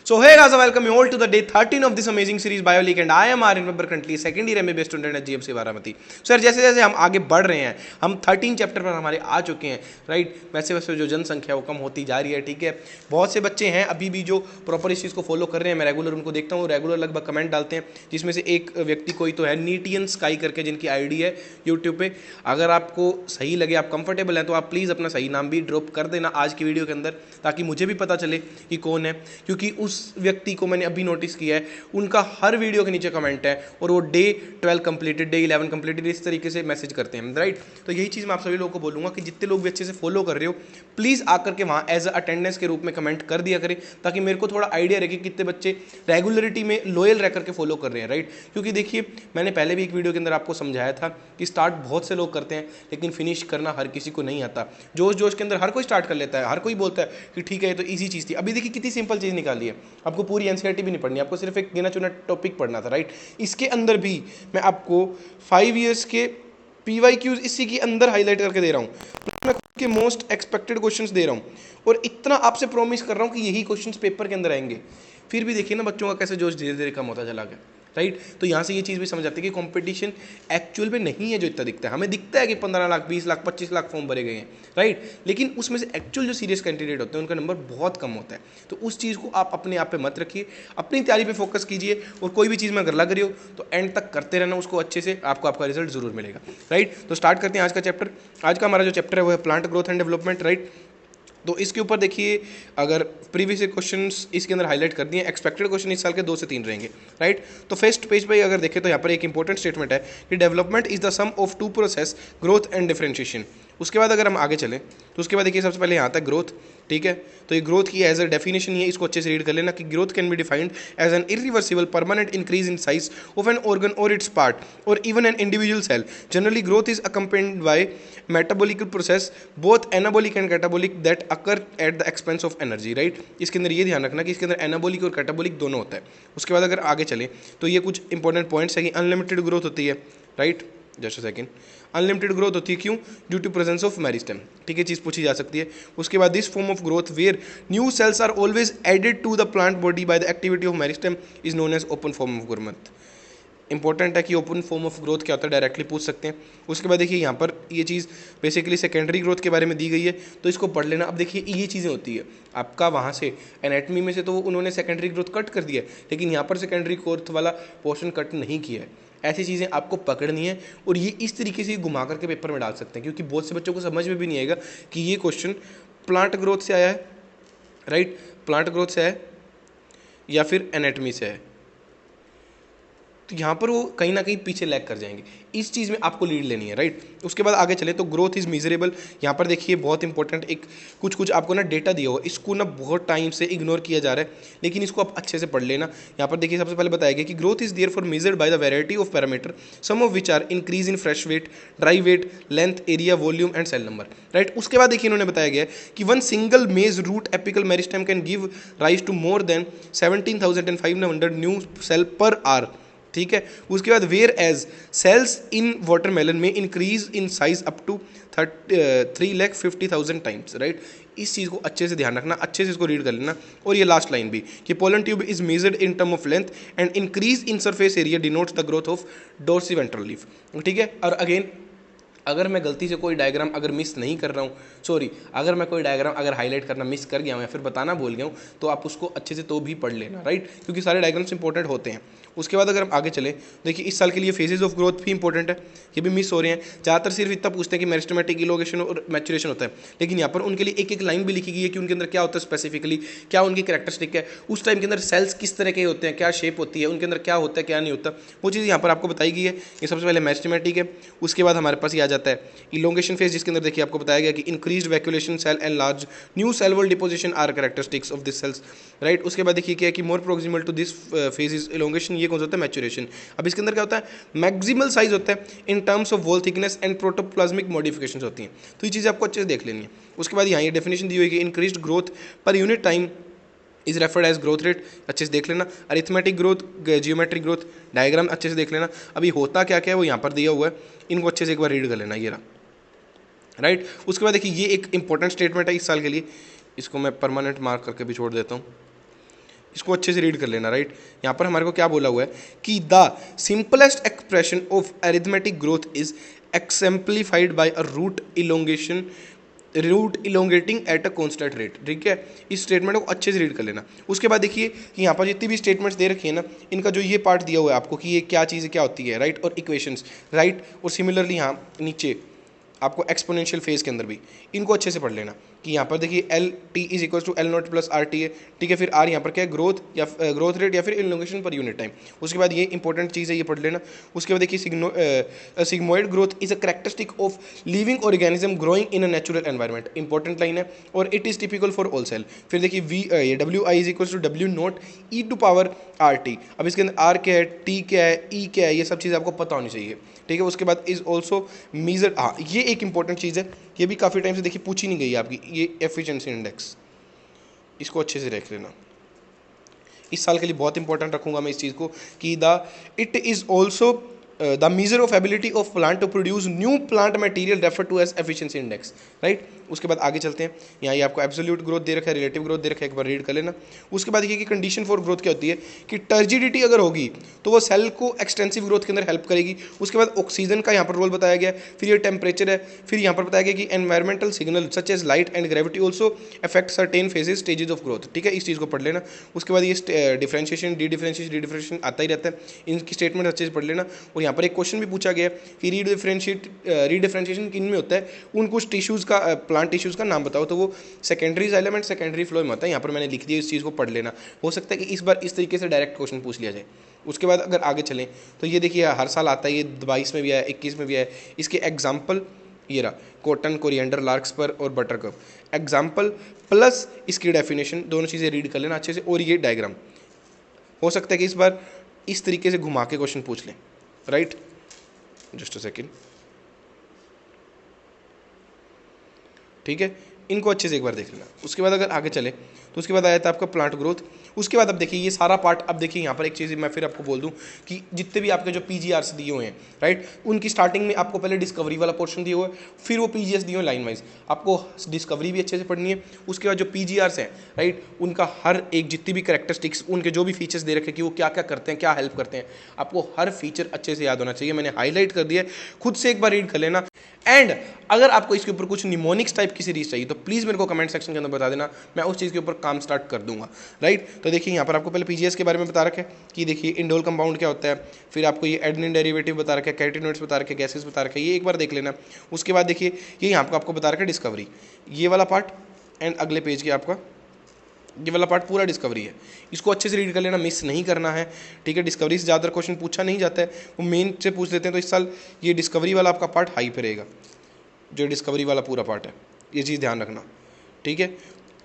So hey guys, welcome you all to the day 13 of this amazing series BioLeak and I am Aryan Babbar currently second year MBBS student at GMC Baramati. So यार जैसे जैसे हम आगे बढ़ रहे हैं, हम 13 चैप्टर पर हमारे आ चुके हैं, राइट. वैसे वैसे जो जनसंख्या वो कम होती जा रही है, ठीक है. बहुत से बच्चे हैं अभी भी जो प्रॉपर इस चीज़ को फॉलो कर रहे हैं. मैं रेगुलर उनको देखता हूँ, रेगुलर लगभग कमेंट डालते हैं, जिसमें से एक व्यक्ति कोई तो है नीटियन स्काई करके, जिनकी आईडी है यूट्यूब पे. अगर आपको सही लगे, आप कंफर्टेबल हैं, तो आप प्लीज़ अपना सही नाम भी ड्रॉप कर देना आज की वीडियो के अंदर, ताकि मुझे भी पता चले कि कौन है. क्योंकि उस व्यक्ति को मैंने अभी नोटिस किया है, उनका हर वीडियो के नीचे कमेंट है और वो डे 12 कंप्लीटेड, डे 11 कंप्लीटेड, इस तरीके से मैसेज करते हैं, राइट. तो यही चीज़ मैं आप सभी लोगों को बोलूँगा कि जितने लोग भी अच्छे से फॉलो कर रहे हो, प्लीज़ आकर के वहाँ एज अटेंडेंस के रूप में कमेंट कर दिया करें, ताकि मेरे को थोड़ा आइडिया रहे कि कितने बच्चे रेगुलरिटी में लॉयल रह करके फॉलो कर रहे हैं, राइट. क्योंकि देखिए, मैंने पहले भी एक वीडियो के अंदर आपको समझाया था कि स्टार्ट बहुत से लोग करते हैं, लेकिन फिनिश करना हर किसी को नहीं आता. जोश जोश के अंदर हर कोई स्टार्ट कर लेता है, हर कोई बोलता है कि ठीक है ये तो ईजी चीज़ थी. अभी देखिए कितनी सिंपल चीज़ निकाली है. आपको पूरी एनसीईआरटी भी नहीं पढ़नी, आपको सिर्फ एक गिना चुना टॉपिक पढ़ना था, राइट. इसके अंदर भी मैं आपको 5 ईयर्स के PYQs इसी के अंदर हाईलाइट करके दे रहा हूँ. मैं खुद के मोस्ट एक्सपेक्टेड क्वेश्चंस दे रहा हूँ और इतना आपसे प्रॉमिस कर रहा हूँ कि यही क्वेश्चंस पेपर के अंदर आएंगे. फिर भी देखिए ना बच्चों का कैसे जोश धीरे धीरे कम होता चला गया, राइट. तो यहाँ से ये चीज़ भी समझ आती है कि कंपटीशन एक्चुअल में नहीं है जो इतना दिखता है. हमें दिखता है कि 15 लाख 20 लाख 25 लाख फॉर्म भरे गए हैं, राइट. लेकिन उसमें से एक्चुअल जो सीरियस कैंडिडेट होते हैं उनका नंबर बहुत कम होता है. तो उस चीज़ को आप अपने आप पे मत रखिए, अपनी तैयारी पे फोकस कीजिए और कोई भी चीज़ में अगर लग रही हो तो एंड तक करते रहना उसको अच्छे से, आपको आपका रिजल्ट जरूर मिलेगा, राइट. तो स्टार्ट करते हैं आज का चैप्टर. आज का हमारा जो चैप्टर है वो है plant growth and development, right. तो इसके ऊपर देखिए, अगर प्रीवियस क्वेश्चंस इसके अंदर हाईलाइट कर दिए, एक्सपेक्टेड क्वेश्चन इस साल के 2 से 3 रहेंगे, राइट. तो फर्स्ट पेज पे अगर देखें तो यहाँ पर एक इंपॉर्टेंट स्टेटमेंट है कि development is the sum of 2 process, growth and differentiation. उसके बाद अगर हम आगे चलें तो उसके बाद देखिए सबसे पहले यहाँ तक ग्रोथ, ठीक है. तो ये ग्रोथ की एज अ डेफिनेशन है, इसको अच्छे से रीड कर लेना कि growth can be defined as an irreversible permanent increase in size of an organ और इट्स पार्ट और even an individual cell. Generally growth is accompanied by metabolical process both anabolic and catabolic that occur at the expense of energy, right. इसके अंदर ये ध्यान रखना कि इसके अंदर एनाबॉलिक और कैटाबॉलिक दोनों होता है. उसके बाद अगर आगे चलें तो ये कुछ इंपॉर्टेंट पॉइंट्स है कि अनलिमिटेड ग्रोथ होती है, right. Just a second. Unlimited growth होती है क्यों? Due to presence of meristem, ठीक है, चीज़ पूछी जा सकती है. उसके बाद this form of growth where new cells are always added to the plant body by the activity of meristem is known as open form of growth. Important है कि ओपन फॉर्म ऑफ ग्रोथ क्या होता है, directly पूछ सकते हैं. उसके बाद देखिए यहाँ पर ये चीज़ बेसिकली सेकेंडरी ग्रोथ के बारे में दी गई है, तो इसको पढ़ लेना. अब देखिए ये चीज़ें होती है आपका वहाँ से एनाटमी में से, तो उन्होंने सेकेंडरी ग्रोथ कट कर दिया है, लेकिन यहाँ पर सेकेंडरी ग्रोथ वाला पोर्शन कट नहीं किया है. ऐसी चीज़ें आपको पकड़नी है और ये इस तरीके से घुमा करके पेपर में डाल सकते हैं, क्योंकि बहुत से बच्चों को समझ में भी नहीं आएगा कि ये क्वेश्चन प्लांट ग्रोथ से आया है, राइट, प्लांट ग्रोथ से है या फिर एनाटमी से है. तो यहाँ पर वो कहीं ना कहीं पीछे लैग कर जाएंगे. इस चीज़ में आपको लीड लेनी है, राइट. उसके बाद आगे चले तो ग्रोथ इज मीजरेबल. यहाँ पर देखिए बहुत इंपॉर्टेंट एक कुछ आपको ना डेटा दिया हुआ, इसको ना बहुत टाइम से इग्नोर किया जा रहा है, लेकिन इसको आप अच्छे से पढ़ लेना. यहाँ पर देखिए सबसे पहले बताया गया कि growth is therefore measured by the variety of parameter, some of which are increase in fresh weight, dry weight, length, area, volume and cell number, right. उसके बाद देखिए इन्होंने बताया गया कि one single maize root apical meristem can give rise to more than 17,500 new cell per hour, ठीक है. उसके बाद whereas cells in watermelon में increase in size up to 3,50,000 times, right. इस चीज़ को अच्छे से ध्यान रखना, अच्छे से इसको रीड कर लेना. और ये लास्ट लाइन भी कि pollen tube is measured in term of length and increase in surface area denotes the growth of dorsiventral leaf, ठीक है. और अगेन अगर मैं गलती से कोई डायग्राम अगर मिस नहीं कर रहा हूँ, सॉरी, अगर मैं कोई डायग्राम अगर हाईलाइट करना मिस कर गया हूँ या फिर बताना भूल गया हूँ, तो आप उसको अच्छे से तो भी पढ़ लेना, राइट, क्योंकि सारे डायग्राम्स इंपॉर्टेंट होते हैं. उसके बाद अगर हम आगे चले, देखिए इस साल के लिए फेजेस ऑफ ग्रोथ भी इंपॉर्टेंट है, ये भी मिस हो रहे हैं. ज़्यादातर सिर्फ इतना पूछते हैं कि मेरिस्टेमेटिक इलोगेशन और मैचुरेशन होता है, लेकिन यहाँ पर उनके लिए एक एक लाइन भी लिखी गई है कि उनके अंदर क्या होता है स्पेसिफिकली, क्या उनकी कैरेक्टरिस्टिक है, उस टाइम के अंदर सेल्स किस तरह के होते हैं, क्या शेप होती है, उनके अंदर क्या होता है क्या नहीं होता, वो चीज़ यहाँ पर आपको बताई गई है. ये सबसे पहले मेरिस्टेमेटिक है. उसके बाद हमारे पास ये आ जाता है इलोंगेशन फेज, जिसके अंदर देखिए आपको बताया गया कि increased vacuolation cell and large new cell wall deposition are characteristics of this cells, right. उसके बाद देखिए क्या है कि more proximal to this phase is elongation. ये कौन सा होता है? मैच्योरेशन. अब इसके अंदर क्या होता है? मैक्सिमल साइज होता है in terms of wall thickness and protoplasmic modifications होती हैं. तो ये चीज़ आपको अच्छे से देख लेनी है. उसके बाद यहाँ ये डेफिनेशन दी हुई है कि increased growth per unit time is referred as growth rate. अच्छे से देख लेना. Arithmetic growth, geometric growth, diagram अच्छे से देख लेना. अभी होता क्या क्या है वो यहाँ पर दिया हुआ है, इनको अच्छे से एक बार रीड कर लेना. ये रहा, राइट. उसके बाद देखिए ये एक इंपॉर्टेंट स्टेटमेंट है इस साल के लिए, इसको मैं परमानेंट मार्क करके भी छोड़ देता हूँ. इसको अच्छे से रीड कर लेना, राइट। यहाँ पर हमारे को क्या बोला हुआ है कि the simplest expression of arithmetic growth is exemplified by a root elongating at a constant rate, ठीक है। इस स्टेटमेंट को अच्छे से रीड कर लेना। उसके बाद देखिए कि यहाँ पर जितनी भी स्टेटमेंट्स दे रखी है ना, इनका जो ये पार्ट दिया हुआ है आपको कि ये क्या चीज़ क्या होती है, राइट, और इक्वेशंस, राइट, और सिमिलरली यहाँ नीचे आपको एक्सपोनेंशियल फेज के अंदर भी इनको अच्छे से पढ़ लेना कि यहाँ पर देखिए L T is equal to L not plus R T है, ठीक है। फिर आर यहाँ पर क्या है, ग्रोथ या ग्रोथ रेट या फिर इलोंगेशन पर यूनिट टाइम। उसके बाद ये इंपॉर्टेंट चीज़ है, ये पढ़ लेना। उसके बाद देखिए sigmoid growth is a characteristic of living organism growing in a natural environment, important line है, और it is typical for all cell. फिर देखिए W I is equal to W not E to power R T. अब इसके अंदर are क्या है, T क्या है, ई क्या है, ये सब चीज़ आपको पता होनी चाहिए, ठीक है। उसके बाद इज ऑल्सो मीजर, हाँ ये एक इंपॉर्टेंट चीज़ है, ये भी काफ़ी टाइम से देखिए पूछी नहीं गई है आपकी, ये एफिशिएंसी इंडेक्स, इसको अच्छे से देख लेना। इस साल के लिए बहुत इंपॉर्टेंट रखूंगा मैं इस चीज़ को कि it is also the measure of ability of plant to produce new plant material referred to as efficiency index, right. उसके बाद आगे चलते हैं। यहाँ ये आपको एब्सोल्यूट ग्रोथ दे रखा है, रिलेटिव ग्रोथ दे रखा है, एक बार रीड कर लेना। उसके बाद देखिए कि कंडीशन फॉर ग्रोथ क्या होती है कि टर्जिडिटी अगर होगी तो वो सेल को एक्सटेंसिव ग्रोथ के अंदर हेल्प करेगी। उसके बाद ऑक्सीजन का यहाँ पर रोल बताया गया, फिर ये टेम्परेचर है, फिर यहाँ पर बताया गया कि environmental signal such as light and gravity also affect certain phases stages of growth, ठीक है। इस चीज़ को पढ़ लेना। उसके बाद ये डिफरेंशिएशन डी डिफरेंशिएशन आता ही रहता है, इनकी स्टेटमेंट अच्छे से पढ़ लेना। और यहाँ पर एक क्वेश्चन भी पूछा गया कि रीडिफरेंशिएशन किन में होता है, उन कुछ टिश्यूज़ का, प्लांट टिश्यूज़ का नाम बताओ, तो वो secondary xylem and secondary phloem होता है। यहाँ पर मैंने लिख दिया, इस चीज़ को पढ़ लेना। हो सकता है कि इस बार इस तरीके से डायरेक्ट क्वेश्चन पूछ लिया जाए। उसके बाद अगर आगे चलें तो ये देखिए हर साल आता है, ये 22 में भी आया, 21 में भी आया। इसके एग्जाम्पल ये रहा, कॉटन, कोरिएंडर, लार्कस्पर और बटरकप, एग्जाम्पल प्लस इसकी डेफिनेशन, दोनों चीज़ें रीड कर लेना अच्छे से। और ये डायग्राम हो सकता है कि इस बार इस तरीके से घुमा के क्वेश्चन पूछ लें, राइट। जस्ट अ सेकेंड, ठीक है। इनको अच्छे से एक बार देख लेना। उसके बाद अगर आगे चले तो उसके बाद आया था आपका प्लांट ग्रोथ। उसके बाद अब देखिए ये सारा पार्ट, अब देखिए यहाँ पर एक चीज़ मैं फिर आपको बोल दूँ कि जितने भी आपके जो पीजीआरस दिए हुए हैं, राइट, उनकी स्टार्टिंग में आपको पहले डिस्कवरी वाला पोर्शन दिया हुआ है, फिर वो पीजीएस दिए हुए लाइन वाइज। आपको डिस्कवरी भी अच्छे से पढ़नी है। उसके बाद जो पीजीआरस हैं, राइट, उनका हर एक जितनी भी कैरेक्टरिस्टिक्स, उनके जो भी फीचर्स दे रखे कि वो क्या क्या करते हैं, क्या हेल्प करते हैं, आपको हर फीचर अच्छे से याद होना चाहिए। मैंने हाईलाइट कर दिया है, खुद से एक बार रीड कर लेना। एंड अगर आपको इसके ऊपर कुछ निमोनिक्स टाइप की सीरीज चाहिए तो प्लीज़ मेरे को कमेंट सेक्शन के अंदर बता देना, मैं उस चीज़ के ऊपर काम स्टार्ट कर दूंगा, राइट। तो देखिए यहाँ पर आपको पहले पीजीएस के बारे में बता रखा है कि देखिए इंडोल कंपाउंड क्या होता है, फिर आपको ये एडेनिन डेरिवेटिव बता रखा है, कैरोटीनॉइड्स बता रखे, गैसेस बता रखे, ये एक बार देख लेना। उसके बाद देखिए ये यहाँ पर आपको बता रखा है डिस्कवरी, ये वाला पार्ट, एंड अगले पेज के आपका ये वाला पार्ट पूरा डिस्कवरी है। इसको अच्छे से रीड कर लेना, मिस नहीं करना है, ठीक है। डिस्कवरी से ज़्यादा क्वेश्चन पूछा नहीं जाता है, वो मेन से पूछ लेते हैं, तो इस साल ये डिस्कवरी वाला आपका पार्ट हाई पे रहेगा, जो डिस्कवरी वाला पूरा पार्ट है, ये चीज़ ध्यान रखना, ठीक है।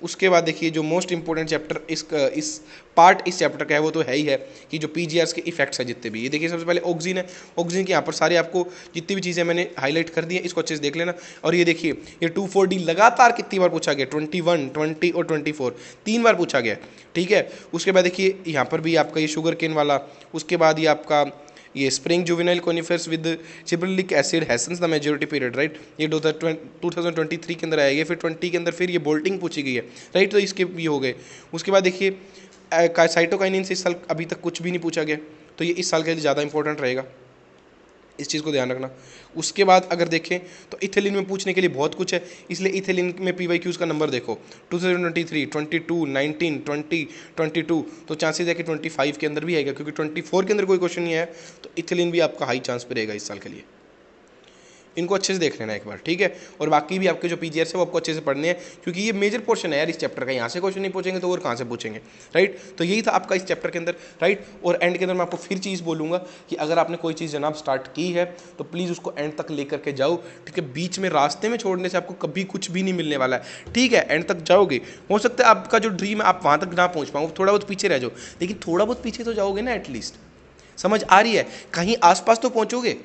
उसके बाद देखिए जो मोस्ट इंपॉर्टेंट चैप्टर इस चैप्टर का है वो तो है ही है कि जो पीजीआरस के इफेक्ट्स है जितने भी, ये देखिए सबसे पहले ऑक्सीजन है। ऑक्सीजन के यहाँ पर सारे आपको जितनी भी चीज़ें मैंने हाईलाइट कर दी हैं, इसको अच्छे से देख लेना। और ये देखिए ये 2,4-D लगातार कितनी बार पूछा गया, 21, 20 और 24, 3 बार पूछा गया, ठीक है। उसके बाद देखिए यहाँ पर भी आपका ये शुगर केन वाला, उसके बाद ये आपका ये spring juvenile conifers with gibberellic acid hastens the maturity period, right, ये 2023 के अंदर आएगी। फिर 20 के अंदर फिर ये बोल्टिंग पूछी गई है, राइट, तो इसके भी हो गए। उसके बाद देखिए साइटोकाइनिन से इस साल अभी तक कुछ भी नहीं पूछा गया, तो ये इस साल के लिए ज़्यादा इंपॉर्टेंट रहेगा, इस चीज़ को ध्यान रखना। उसके बाद अगर देखें तो इथिलीन में पूछने के लिए बहुत कुछ है, इसलिए इथिलीन में PYQs का नंबर देखो 2023, 22, 19, 20, 22, तो चांसेस है कि 25 के अंदर भी आएगा, क्योंकि 24 के अंदर कोई क्वेश्चन नहीं है, तो इथिलीन भी आपका हाई चांस पे रहेगा इस साल के लिए। इनको अच्छे से देख लेना एक बार, ठीक है। और बाकी भी आपके जो पीजीआरस है वो आपको अच्छे से पढ़ने हैं, क्योंकि ये मेजर पोर्शन है यार इस चैप्टर का, यहाँ से क्वेश्चन नहीं पूछेंगे तो और कहाँ से पूछेंगे, राइट। तो यही था आपका इस चैप्टर के अंदर, राइट। और एंड के अंदर मैं आपको फिर चीज़ बोलूँगा कि अगर आपने कोई चीज़ जनाब स्टार्ट की है तो प्लीज़ उसको एंड तक लेकर के जाओ, ठीक है। बीच में रास्ते में छोड़ने से आपको कभी कुछ भी नहीं मिलने वाला है, ठीक है। एंड तक जाओगे, हो सकता है आपका जो ड्रीम है आप वहाँ तक ना पहुँच पाओ, थोड़ा बहुत पीछे रह जाओ, लेकिन थोड़ा बहुत पीछे तो जाओगे ना एटलीस्ट, समझ आ रही है, कहीं आसपास तो पहुँचोगे।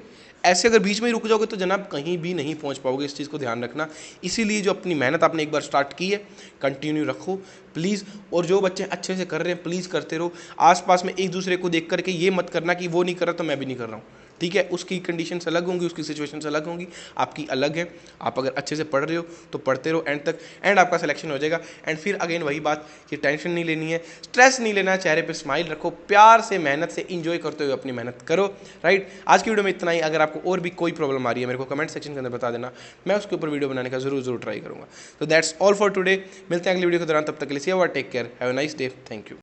ऐसे अगर बीच में ही रुक जाओगे तो जनाब कहीं भी नहीं पहुंच पाओगे, इस चीज़ को ध्यान रखना। इसीलिए जो अपनी मेहनत आपने एक बार स्टार्ट की है कंटिन्यू रखो प्लीज़, और जो बच्चे अच्छे से कर रहे हैं प्लीज़ करते रहो। आसपास में एक दूसरे को देख करके ये मत करना कि वो नहीं कर रहा तो मैं भी नहीं कर रहा हूँ, ठीक है, उसकी कंडीशंस अलग होंगी, उसकी सिचुएशंस अलग होंगी, आपकी अलग है। आप अगर अच्छे से पढ़ रहे हो तो पढ़ते रहो एंड तक, एंड आपका सिलेक्शन हो जाएगा। एंड फिर अगेन वही बात कि टेंशन नहीं लेनी है, स्ट्रेस नहीं लेना है, चेहरे पे स्माइल रखो, प्यार से मेहनत से इंजॉय करते हुए अपनी मेहनत करो, राइट। आज की वीडियो में इतना ही। अगर आपको और भी कोई प्रॉब्लम आ रही है मेरे को कमेंट सेक्शन के अंदर बता देना, मैं उसके ऊपर वीडियो बनाने का जरूर ट्राई करूँगा। तो दैट्स ऑल फॉर टुडे, मिलते हैं अगली वीडियो के दौरान, तब तक के लिए see you, take care, have a nice day, thank you.